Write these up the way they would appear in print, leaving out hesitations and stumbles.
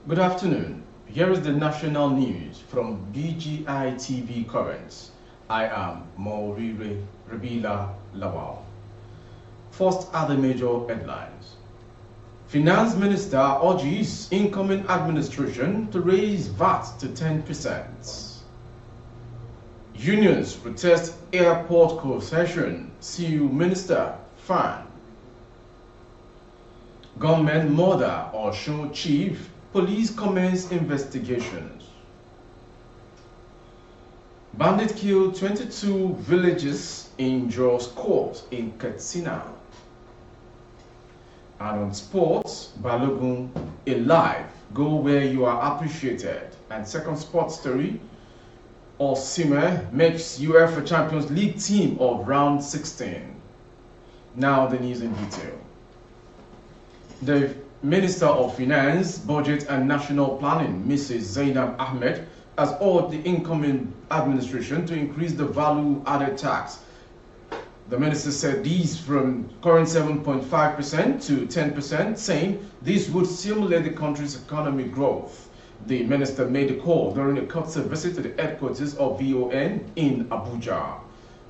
Good afternoon. Here is the national news from BGI TV Currents. I am Maurire Rabila Lawal. First are the major headlines. Finance Minister urges incoming administration to raise VAT to 10%. Unions protest airport concession, CU Minister Fan. Gunmen murder Osun Chief, police commence investigations. Bandit killed 22 villages in Jos Court in Katsina. And on sports, Balogun, alive, go where you are appreciated. And second sports story, Osimhen makes UEFA Champions League team of round 16. Now the news in detail. The Minister of Finance, Budget and National Planning, Mrs. Zainab Ahmed, has urged the incoming administration to increase the value-added tax. The minister said these from current 7.5% to 10%, saying this would stimulate the country's economic growth. The minister made the call during a courtesy visit to the headquarters of VON in Abuja.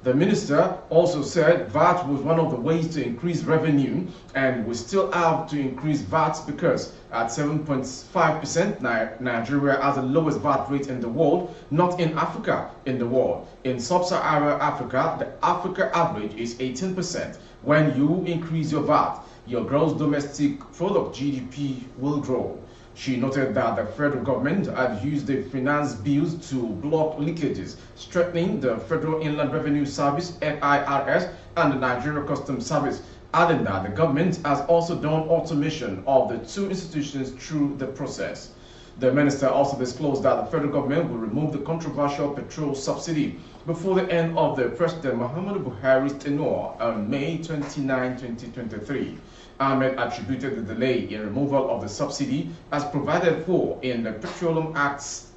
The minister also said VAT was one of the ways to increase revenue, and we still have to increase VAT because at 7.5%, Nigeria has the lowest VAT rate in the world, not in Africa, in the world. In sub-Saharan Africa, the Africa average is 18%. When you increase your VAT, your gross domestic product (GDP) will grow. She noted that the federal government had used the finance bills to block leakages, strengthening the Federal Inland Revenue Service (FIRS) and the Nigeria Customs Service, adding that the government has also done automation of the two institutions through the process. The minister also disclosed that the federal government will remove the controversial petrol subsidy before the end of the President Muhammadu Buhari's tenure on May 29, 2023. Ahmed attributed the delay in removal of the subsidy as provided for in the Petroleum Acts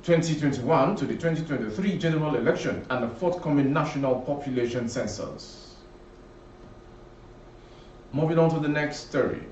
2021 to the 2023 general election and the forthcoming national population census. Moving on to the next story.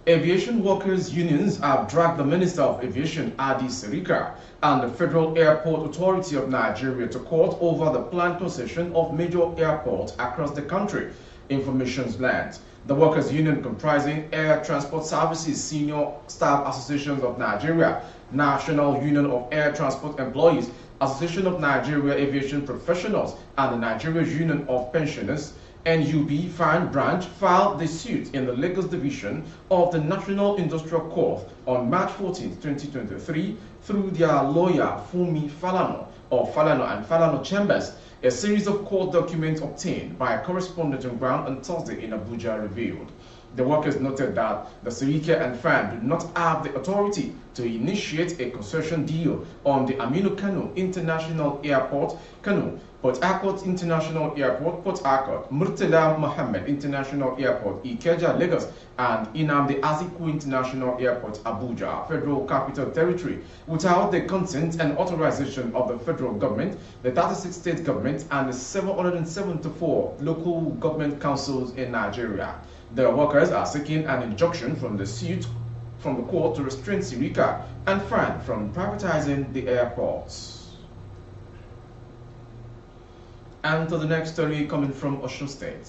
Aviation workers' unions have dragged the Minister of Aviation, Adi Sirika, and the Federal Airport Authority of Nigeria to court over the planned concession of major airports across the country. Information's land. The workers' union comprising Air Transport Services Senior Staff Associations of Nigeria, National Union of Air Transport Employees, Association of Nigeria Aviation Professionals, and the Nigeria Union of Pensioners, NUB Fine Branch, filed the suit in the Lagos Division of the National Industrial Court on March 14, 2023, through their lawyer Fumi Falano of Falano and Falano Chambers. A series of court documents obtained by a correspondent on ground on Thursday in Abuja revealed. The workers noted that the Sirika and FAN do not have the authority to initiate a concession deal on the Aminu Kano International Airport, Kano, Port Harcourt International Airport, Port Harcourt, Murtala Mohammed International Airport, Ikeja, Lagos, and Nnamdi Azikiwe International Airport, Abuja, Federal Capital Territory, without the consent and authorization of the federal government, the 36 state governments, and the 774 local government councils in Nigeria. The workers are seeking an injunction from the suit from the court to restrain Sirika and FAN from privatizing the airports. And to the next story coming from Osun State.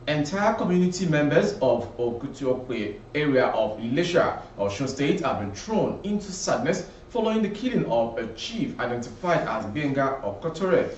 Entire community members of Okutuokwe area of Ilesha, Osun State, have been thrown into sadness following the killing of a chief identified as Benga Okotore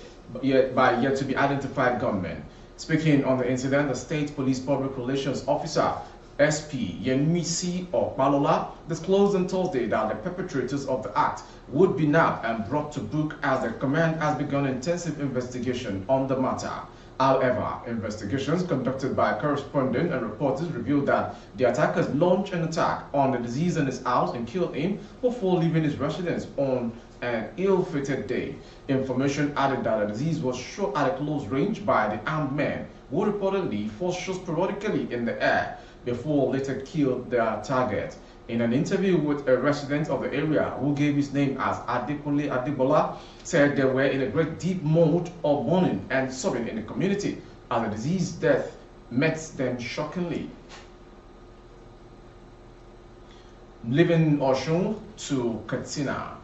by yet to be identified gunmen. Speaking on the incident, the State Police Public Relations Officer SP Yenmisi Okpalola disclosed on Thursday that the perpetrators of the act would be nabbed and brought to book as the command has begun intensive investigation on the matter. However, investigations conducted by correspondents and reporters revealed that the attackers launched an attack on the deceased in his house and killed him before leaving his residence on an ill-fated day. Information added that the deceased was shot at a close range by the armed men who reportedly fired shots periodically in the air before later killed their target. In an interview with a resident of the area who gave his name as Adekunle Adebola, said they were in a great deep mood of mourning and sorrow in the community as the disease death met them shockingly. leaving Oshun to Katsina.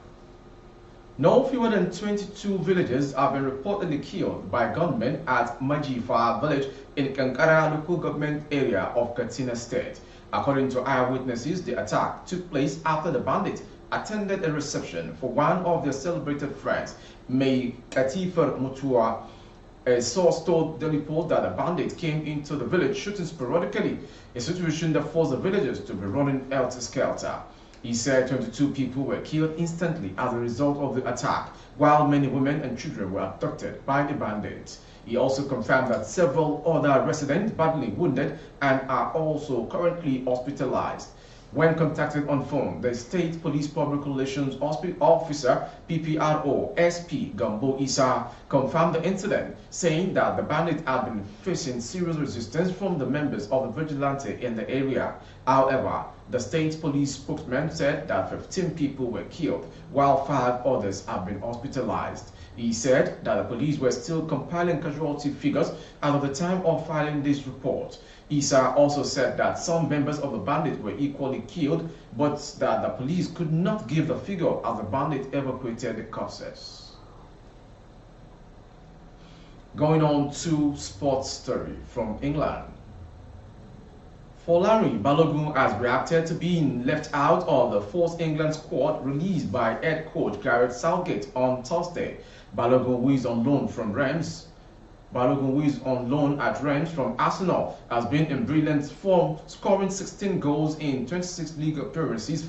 No fewer than 22 villagers have been reportedly killed by gunmen at Majifa village in Kankara local government area of Katsina state. According to eyewitnesses, the attack took place after the bandits attended a reception for one of their celebrated friends, May Katifer Mutua. A source told the report that the bandits came into the village shooting sporadically, a situation that forced the villagers to be running helter-skelter. He said 22 people were killed instantly as a result of the attack, while many women and children were abducted by the bandits. He also confirmed that several other residents badly wounded and are also currently hospitalized. When contacted on phone, the State Police Public Relations Officer PPRO SP Gambo Isa confirmed the incident, saying that the bandits had been facing serious resistance from the members of the vigilante in the area. However, the state police spokesman said that 15 people were killed, while 5 others have been hospitalized. He said that the police were still compiling casualty figures as of the time of filing this report. Isa also said that some members of the bandits were equally killed, but that the police could not give the figure as the bandits evacuated the corpses. Going on to sports story from England. Folarin Balogun has reacted to being left out of the fourth England squad released by head coach Gareth Southgate on Thursday. Balogun, who is on loan at Reims from Arsenal, has been in brilliant form, scoring 16 goals in 26 league appearances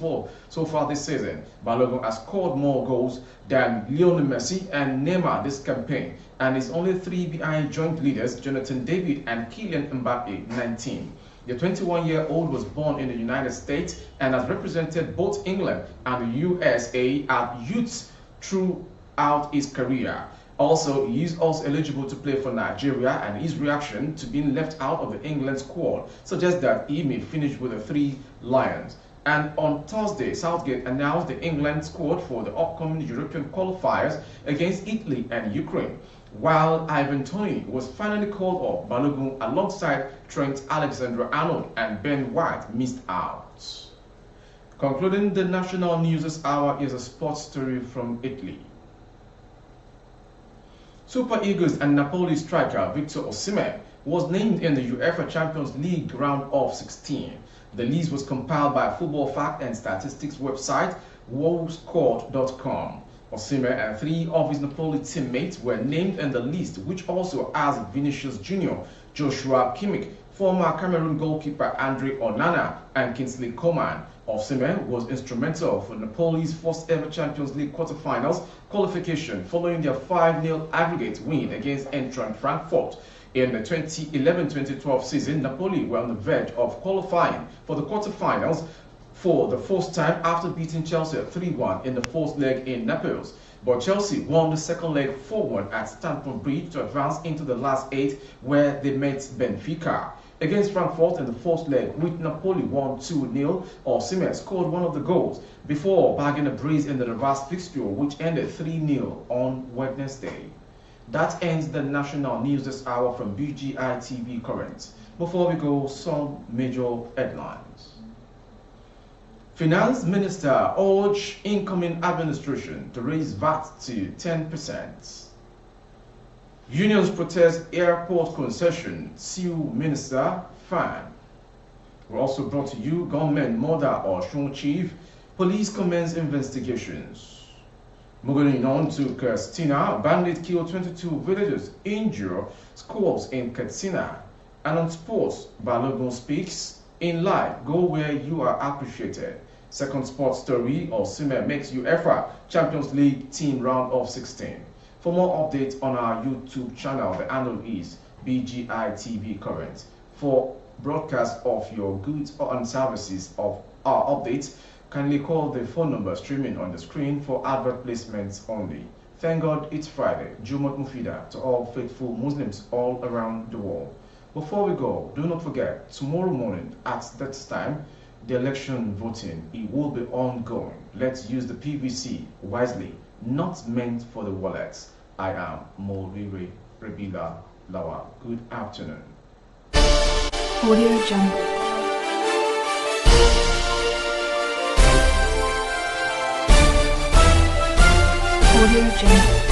so far this season. Balogun has scored more goals than Lionel Messi and Neymar this campaign, and is only 3 behind joint leaders Jonathan David and Kylian Mbappe, 19. The 21-year-old was born in the United States and has represented both England and the USA at youths throughout his career. Also, he is also eligible to play for Nigeria, and his reaction to being left out of the England squad suggests that he may finish with the 3 Lions. And on Thursday, Southgate announced the England squad for the upcoming European qualifiers against Italy and Ukraine. While Ivan Toney was finally called up, Balogun alongside Trent Alexander-Arnold and Ben White missed out. Concluding the national news this hour is a sports story from Italy. Super Eagles and Napoli striker Victor Osimhen was named in the UEFA Champions League round of 16. The list was compiled by Football Fact and Statistics website WorldScored.com. Osimhen and 3 of his Napoli teammates were named in the list, which also has Vinicius Junior, Joshua Kimmich, former Cameroon goalkeeper Andre Onana, and Kingsley Coman. Osimhen was instrumental for Napoli's first ever Champions League quarterfinals qualification following their 5-0 aggregate win against Eintracht Frankfurt. In the 2011-2012 season, Napoli were on the verge of qualifying for the quarterfinals for the first time after beating Chelsea 3-1 in the fourth leg in Naples. But Chelsea won the second leg 4-1 at Stamford Bridge to advance into the last 8, where they met Benfica. Against Frankfurt in the first leg, with Napoli won 2-0, Osimhen scored one of the goals before bagging a brace in the reverse fixture, which ended 3-0 on Wednesday. That ends the national news this hour from BGI TV Current. Before we go, some major headlines. Finance Minister urged incoming administration to raise VAT to 10%. Unions protest airport concession, sue Minister Fan. We're also brought to you, gunmen murder Oshun chief, police commence investigations. Moving on to Katsina, bandit killed 22 villagers, injure schools in Katsina. And on sports, Balogun speaks, in life, go where you are appreciated. Second sports story, Osimhen makes UEFA Champions League team round of 16. For more updates on our YouTube channel, the handle is BGI TV Current. For broadcast of your goods and services of our updates, kindly call the phone number streaming on the screen for advert placements only. Thank God it's Friday. Jumat Mufida to all faithful Muslims all around the world. Before we go, do not forget, tomorrow morning at that time, the election voting, it will be ongoing. Let's use the PVC wisely, not meant for the wallets. I am Molviri Rebila Lawa. Good afternoon. Audio Jungle. Audio Jungle.